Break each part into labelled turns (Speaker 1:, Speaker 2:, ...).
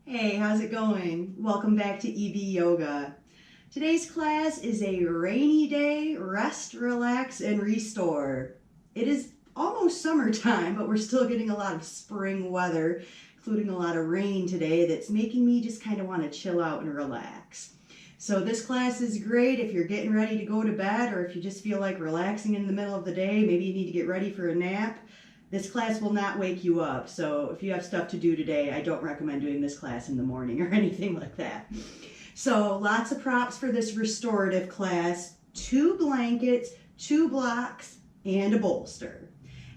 Speaker 1: Hey, how's it going? Welcome back to EB Yoga. Today's class is a rainy day rest, relax, and restore. It is almost summertime, but we're still getting a lot of spring weather, including a lot of rain today that's making me just kind of want to chill out and relax. So this class is great if you're getting ready to go to bed or if you just feel like relaxing in the middle of the day, maybe you need to get ready for a nap. This class will not wake you up, so if you have stuff to do today, I don't recommend doing this class in the morning or anything like that. So lots of props for this restorative class, 2 blankets, 2 blocks, and a bolster.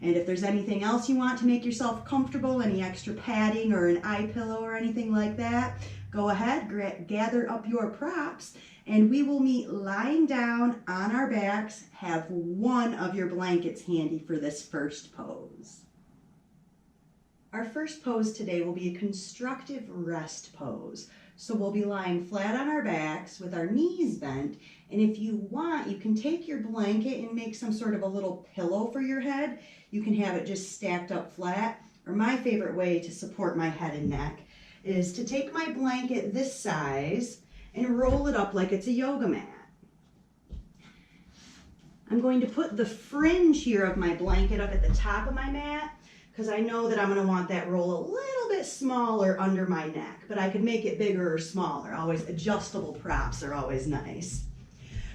Speaker 1: And if there's anything else you want to make yourself comfortable, any extra padding or an eye pillow or anything like that, go ahead, gather up your props, and we will meet lying down on our backs. Have one of your blankets handy for this first pose. Our first pose today will be a constructive rest pose. So we'll be lying flat on our backs with our knees bent, and if you want, you can take your blanket and make some sort of a little pillow for your head. You can have it just stacked up flat, or my favorite way to support my head and neck is to take my blanket this size and roll it up like it's a yoga mat. I'm going to put the fringe here of my blanket up at the top of my mat because I know that I'm going to want that roll a little bit smaller under my neck, but I could make it bigger or smaller. Always adjustable props are always nice.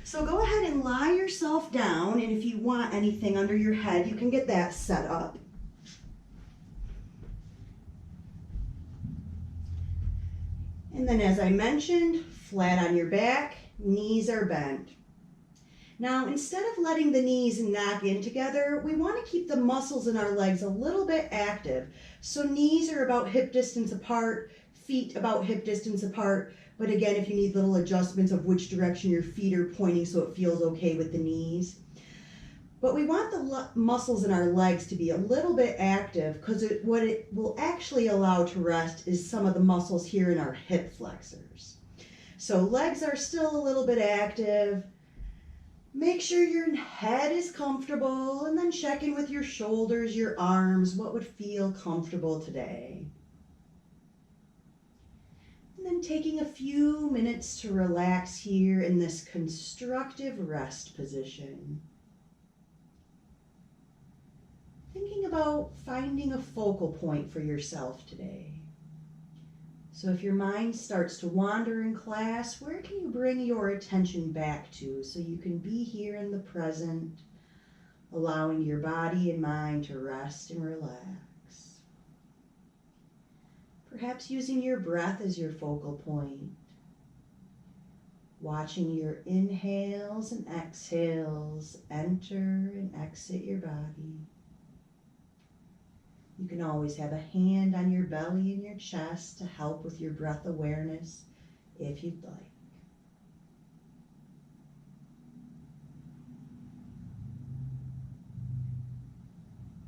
Speaker 1: So go ahead and lie yourself down, and if you want anything under your head, you can get that set up. And then as I mentioned, flat on your back, knees are bent. Now, instead of letting the knees knock in together, we want to keep the muscles in our legs a little bit active. So knees are about hip distance apart, feet about hip distance apart. But again, if you need little adjustments of which direction your feet are pointing so it feels okay with the knees. But we want the muscles in our legs to be a little bit active because what it will actually allow to rest is some of the muscles here in our hip flexors. So legs are still a little bit active. Make sure your head is comfortable and then check in with your shoulders, your arms, what would feel comfortable today. And then taking a few minutes to relax here in this constructive rest position. Thinking about finding a focal point for yourself today. So if your mind starts to wander in class, where can you bring your attention back to so you can be here in the present, allowing your body and mind to rest and relax? Perhaps using your breath as your focal point, watching your inhales and exhales enter and exit your body. You can always have a hand on your belly and your chest to help with your breath awareness if you'd like.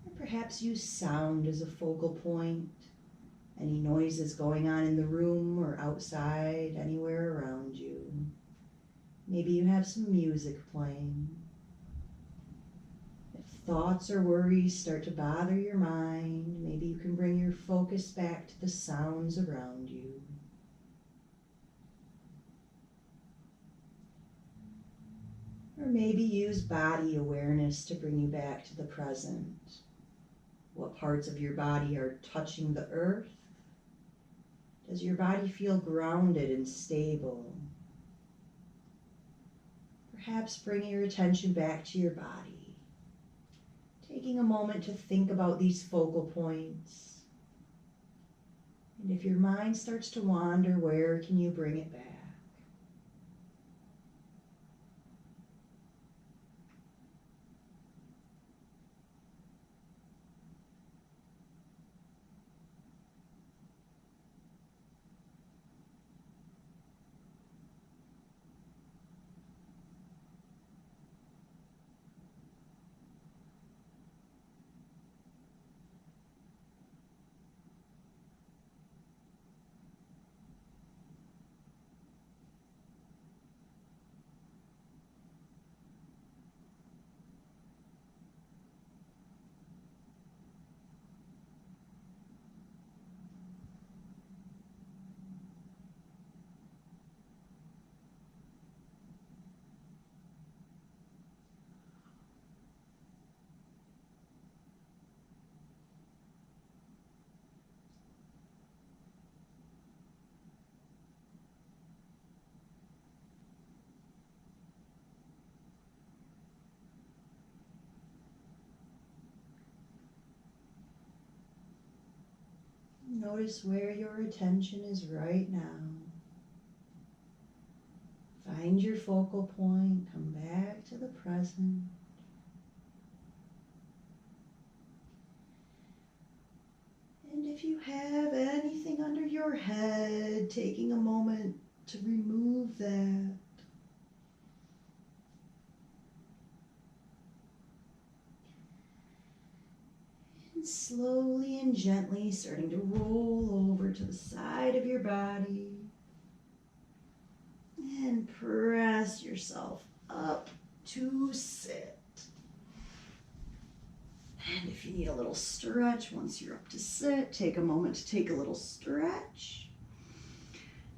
Speaker 1: Or perhaps use sound as a focal point. Any noises going on in the room or outside, anywhere around you. Maybe you have some music playing. Thoughts or worries start to bother your mind, maybe you can bring your focus back to the sounds around you. Or maybe use body awareness to bring you back to the present. What parts of your body are touching the earth? Does your body feel grounded and stable? Perhaps bring your attention back to your body. Taking a moment to think about these focal points. And if your mind starts to wander, where can you bring it back? Notice where your attention is right now. Find your focal point, come back to the present. And if you have anything under your head, taking a moment to remove that. And slowly and gently starting to roll over to the side of your body. And press yourself up to sit. And if you need a little stretch, once you're up to sit, take a moment to take a little stretch.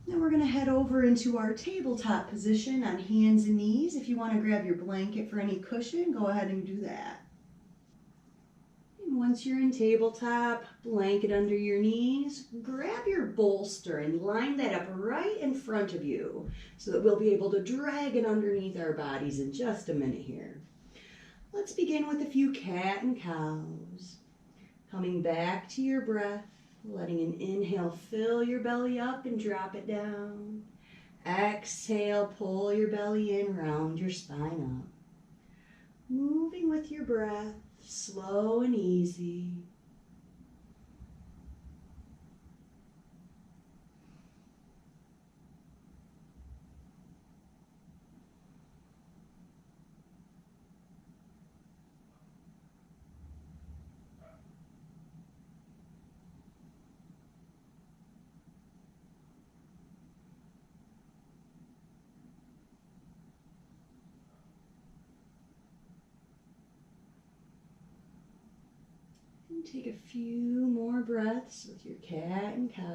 Speaker 1: Then we're going to head over into our tabletop position on hands and knees. If you want to grab your blanket for any cushion, go ahead and do that. And once you're in tabletop, blanket under your knees, grab your bolster and line that up right in front of you so that we'll be able to drag it underneath our bodies in just a minute here. Let's begin with a few cat and cows. Coming back to your breath, letting an inhale fill your belly up and drop it down. Exhale, pull your belly in, round your spine up. Moving with your breath, slow and easy. And take a few more breaths with your cat and cow.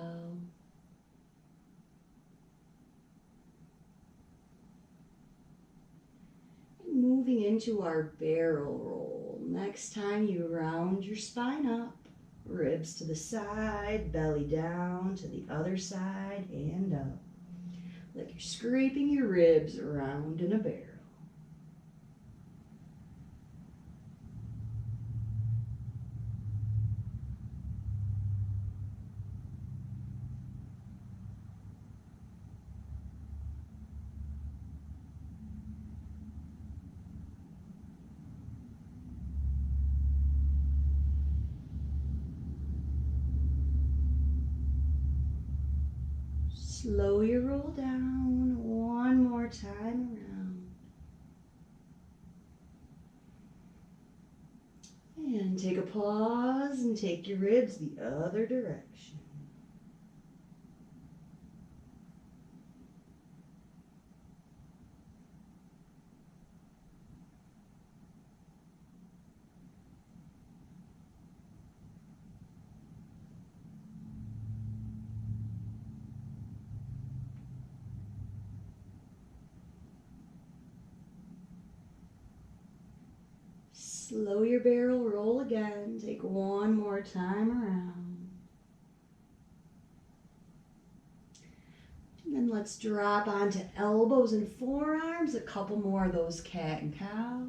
Speaker 1: And moving into our barrel roll. Next time you round your spine up, ribs to the side, belly down to the other side and up. Like you're scraping your ribs around in a barrel. Slow your roll down one more time around. And take a pause and take your ribs the other direction. Slow your barrel roll again. Take one more time around. And then let's drop onto elbows and forearms. A couple more of those cat and cows.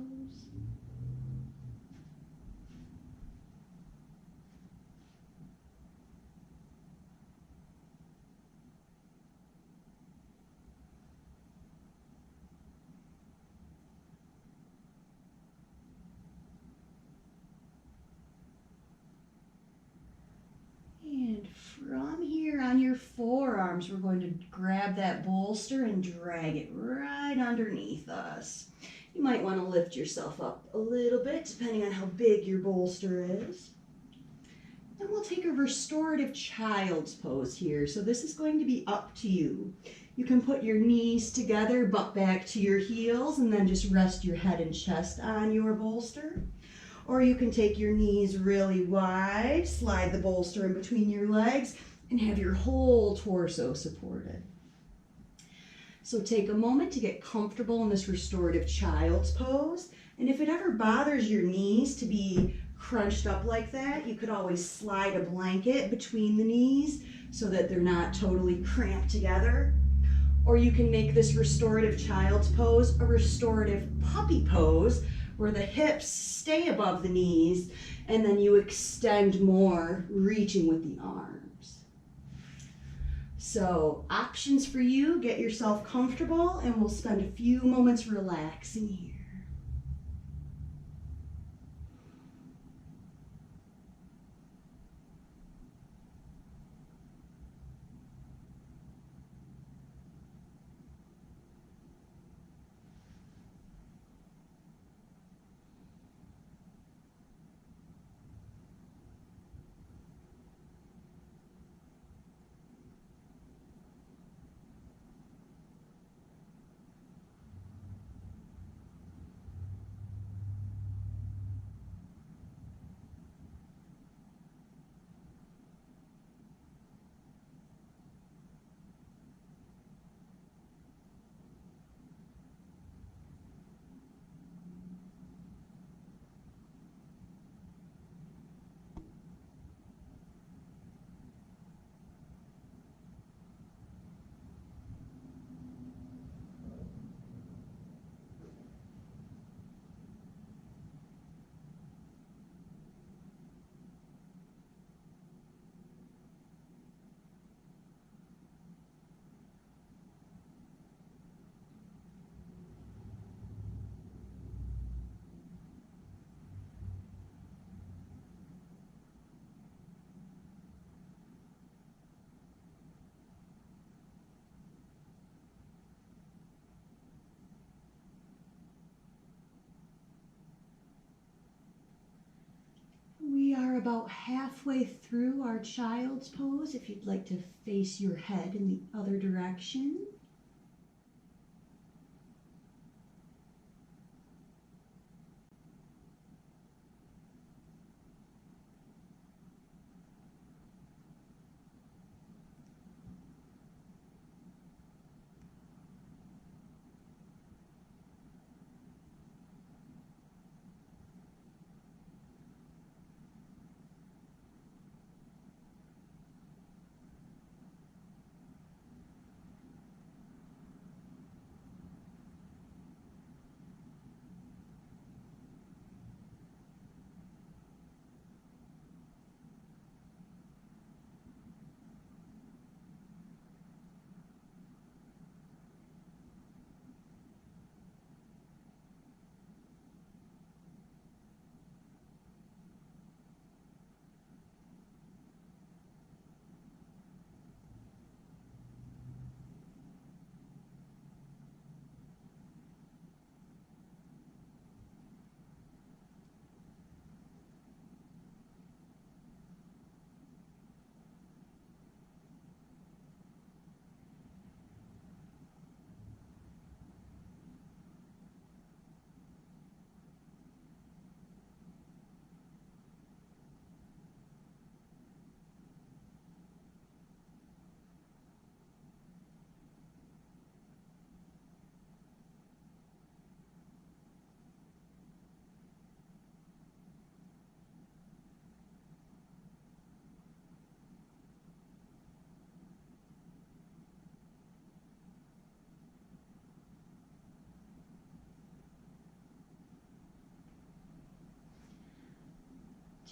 Speaker 1: From here on your forearms, we're going to grab that bolster and drag it right underneath us. You might want to lift yourself up a little bit, depending on how big your bolster is. Then we'll take a restorative child's pose here. So this is going to be up to you. You can put your knees together, butt back to your heels, and then just rest your head and chest on your bolster. Or you can take your knees really wide, slide the bolster in between your legs, and have your whole torso supported. So take a moment to get comfortable in this restorative child's pose. And if it ever bothers your knees to be crunched up like that, you could always slide a blanket between the knees so that they're not totally cramped together. Or you can make this restorative child's pose a restorative puppy pose, where the hips stay above the knees and then you extend more, reaching with the arms. So options for you, get yourself comfortable and we'll spend a few moments relaxing here. We are about halfway through our child's pose. If you'd like to face your head in the other direction.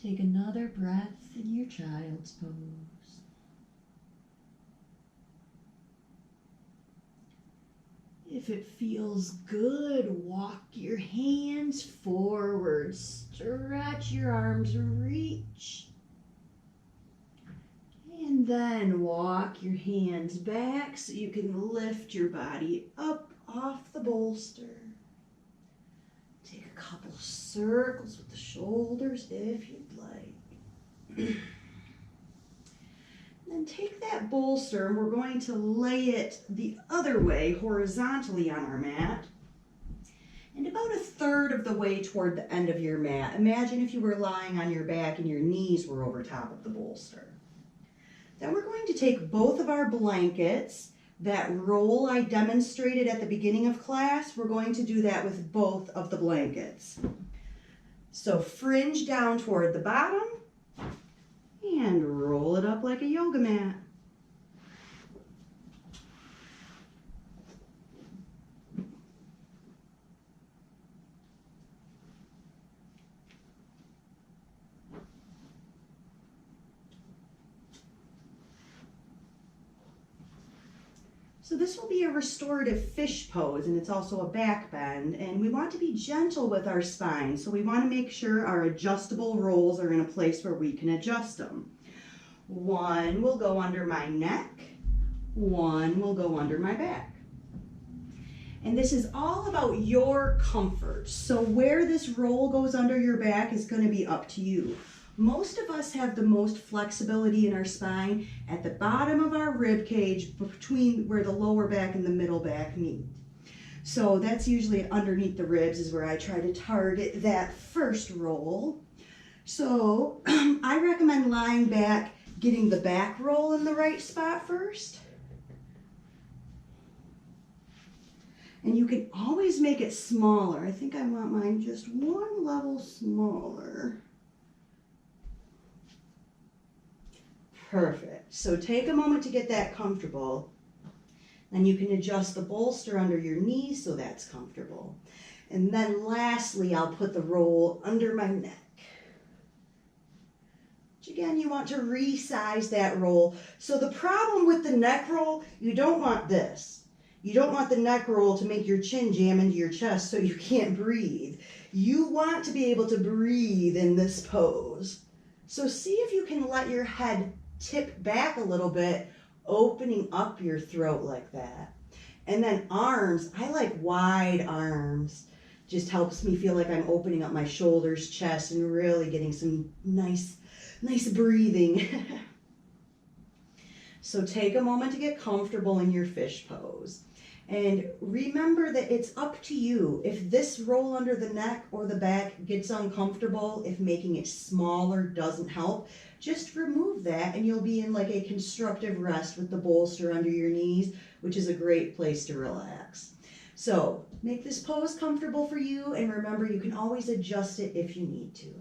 Speaker 1: Take another breath in your child's pose. If it feels good, walk your hands forward, stretch your arms, reach. And then walk your hands back so you can lift your body up off the bolster. Take a couple circles with the shoulders if you'd like. Then take that bolster and we're going to lay it the other way horizontally on our mat. And about a third of the way toward the end of your mat. Imagine if you were lying on your back and your knees were over top of the bolster. Then we're going to take both of our blankets. That roll I demonstrated at the beginning of class, we're going to do that with both of the blankets. So fringe down toward the bottom and roll it up like a yoga mat. So this will be a restorative fish pose, and it's also a back bend, and we want to be gentle with our spine. So we want to make sure our adjustable rolls are in a place where we can adjust them. One will go under my neck, one will go under my back. And this is all about your comfort. So where this roll goes under your back is going to be up to you. Most of us have the most flexibility in our spine at the bottom of our rib cage between where the lower back and the middle back meet. So that's usually underneath the ribs is where I try to target that first roll. So I recommend lying back, getting the back roll in the right spot first. And you can always make it smaller. I think I want mine just one level smaller. Perfect. So take a moment to get that comfortable. Then you can adjust the bolster under your knees so that's comfortable. And then lastly, I'll put the roll under my neck. Which again, you want to resize that roll. So the problem with the neck roll, you don't want this. You don't want the neck roll to make your chin jam into your chest so you can't breathe. You want to be able to breathe in this pose. So see if you can let your head tip back a little bit, opening up your throat like that. And then arms, I like wide arms. Just helps me feel like I'm opening up my shoulders, chest, and really getting some nice breathing. So take a moment to get comfortable in your fish pose. And remember that it's up to you. If this roll under the neck or the back gets uncomfortable, if making it smaller doesn't help, just remove that and you'll be in like a constructive rest with the bolster under your knees, which is a great place to relax. So make this pose comfortable for you, and remember you can always adjust it if you need to.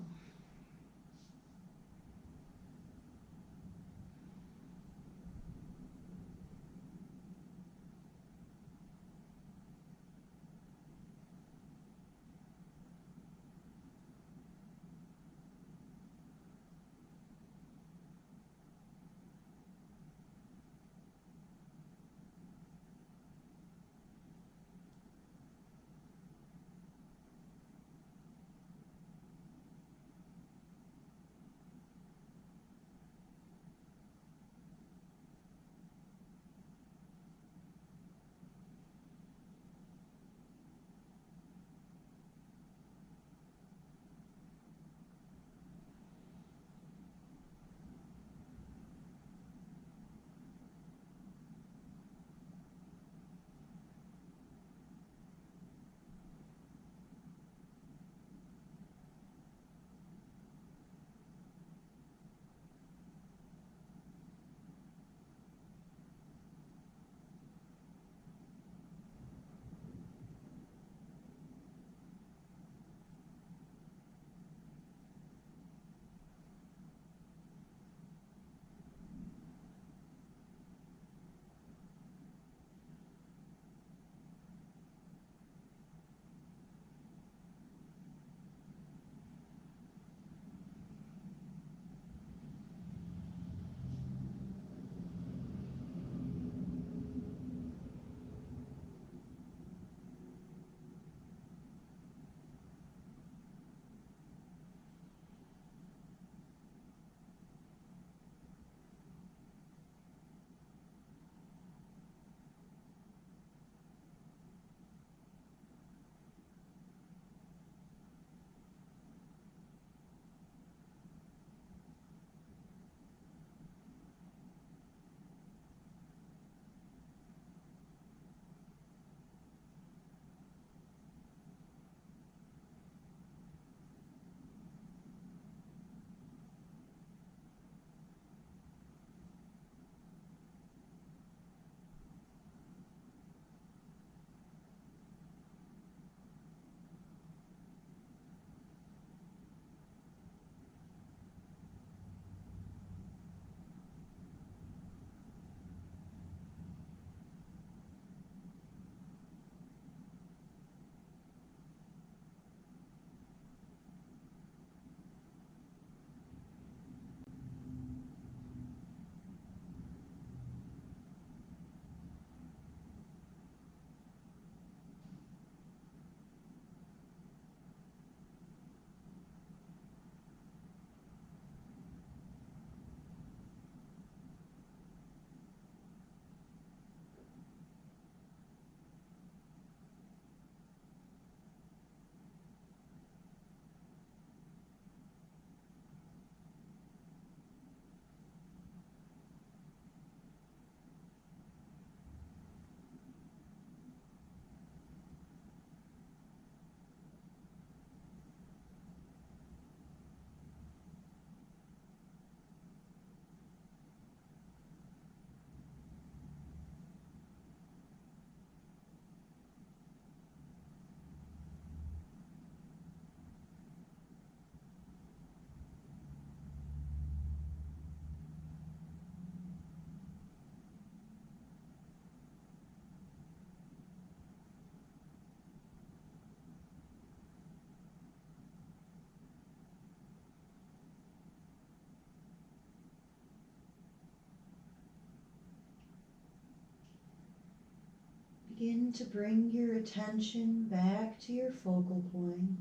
Speaker 1: Begin to bring your attention back to your focal point.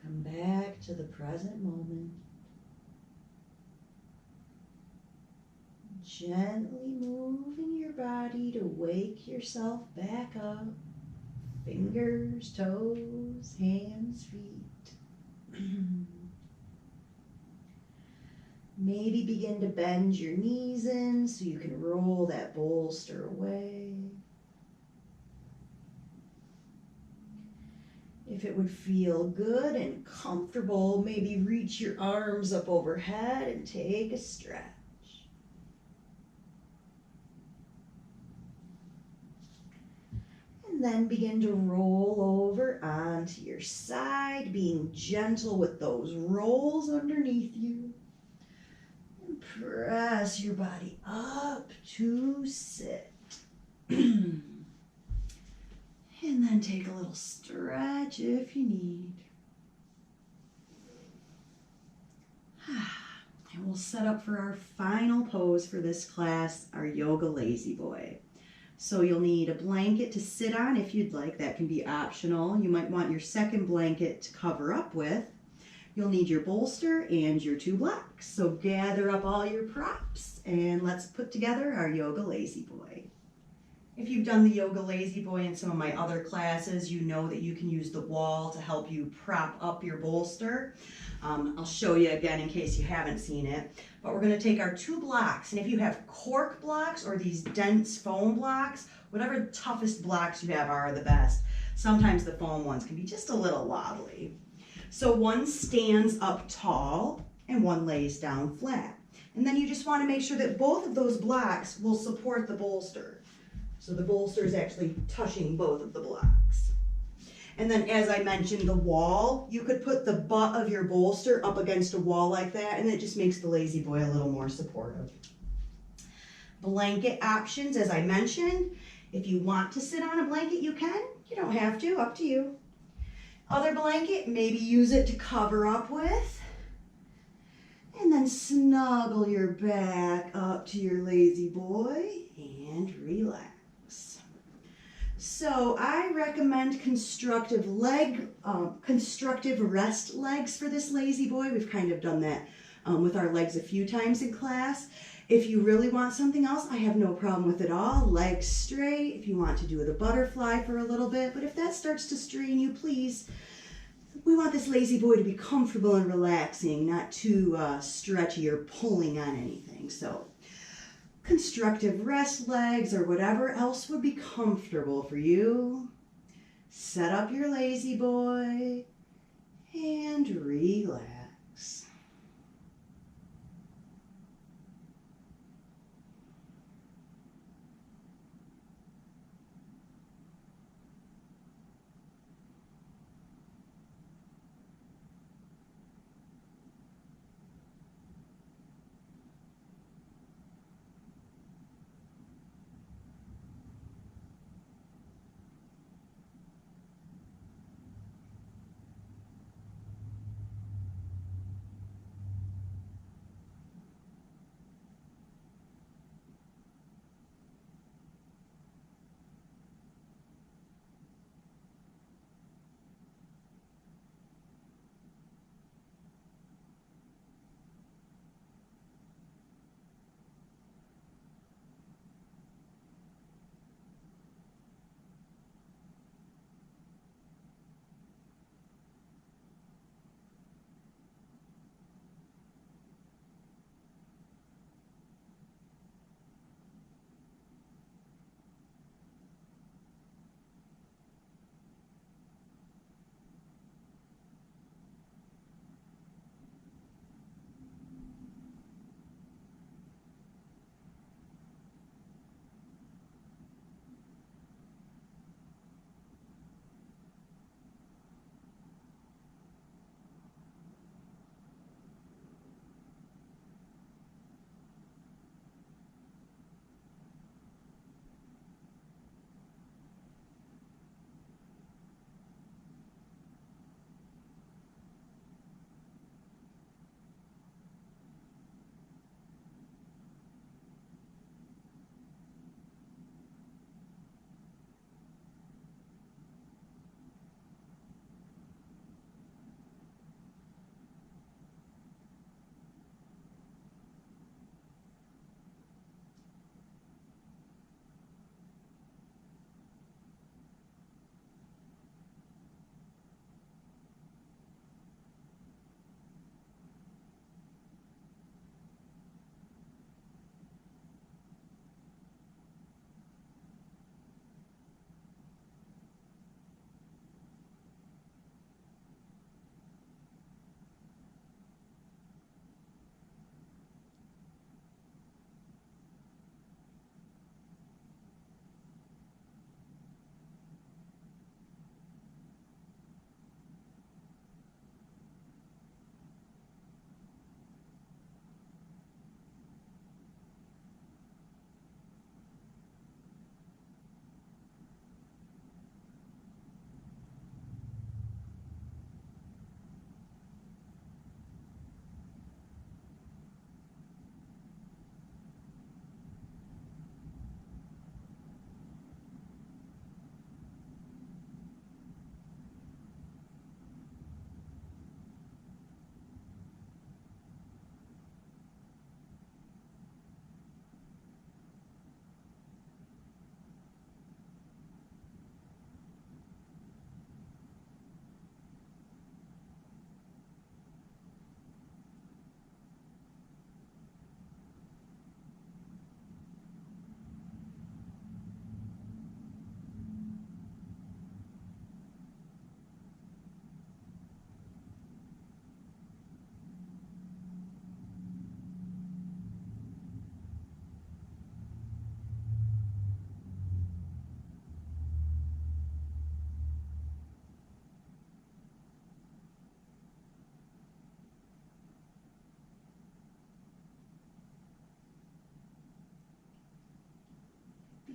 Speaker 1: Come back to the present moment. Gently moving your body to wake yourself back up. Fingers, toes, hands, feet. Maybe begin to bend your knees in so you can roll that bolster away. If it would feel good and comfortable, maybe reach your arms up overhead and take a stretch. And then begin to roll over onto your side, being gentle with those rolls underneath you. And press your body up to sit. And then take a little stretch if you need. And we'll set up for our final pose for this class, our Yoga Lazy Boy. So you'll need a blanket to sit on if you'd like. That can be optional. You might want your second blanket to cover up with. You'll need your bolster and your 2 blocks. So gather up all your props and let's put together our Yoga Lazy Boy. If you've done the Yoga Lazy Boy in some of my other classes, you know that you can use the wall to help you prop up your bolster. I'll show you again in case you haven't seen it. But we're going to take our 2 blocks, and if you have cork blocks or these dense foam blocks, whatever the toughest blocks you have are the best. Sometimes the foam ones can be just a little wobbly. So one stands up tall and one lays down flat. And then you just want to make sure that both of those blocks will support the bolster. So the bolster is actually touching both of the blocks. And then as I mentioned, the wall, you could put the butt of your bolster up against a wall like that, and it just makes the Lazy Boy a little more supportive. Blanket options, as I mentioned, if you want to sit on a blanket, you can. You don't have to, up to you. Other blanket, maybe use it to cover up with. And then snuggle your back up to your Lazy Boy and relax. So I recommend constructive rest legs for this Lazy Boy. We've kind of done that with our legs a few times in class. If you really want something else, I have no problem with it all. Legs straight, if you want to do the butterfly for a little bit. But if that starts to strain you, please, we want this Lazy Boy to be comfortable and relaxing, not too stretchy or pulling on anything. So constructive rest legs or whatever else would be comfortable for you. Set up your Lazy Boy and relax.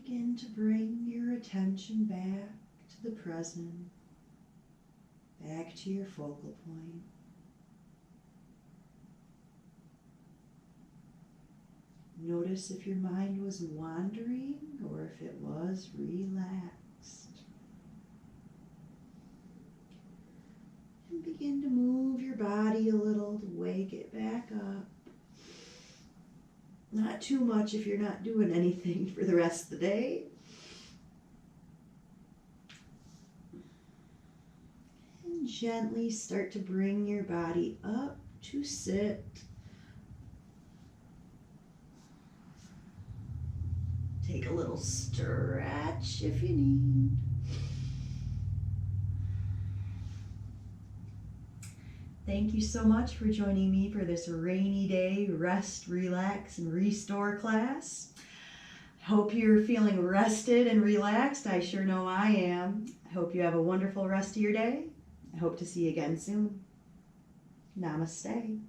Speaker 1: Begin to bring your attention back to the present, back to your focal point. Notice if your mind was wandering or if it was relaxed. And begin to move your body a little to wake it back up. Not too much if you're not doing anything for the rest of the day. And gently start to bring your body up to sit. Take a little stretch if you need. Thank you so much for joining me for this rainy day rest, relax, and restore class. I hope you're feeling rested and relaxed. I sure know I am. I hope you have a wonderful rest of your day. I hope to see you again soon. Namaste.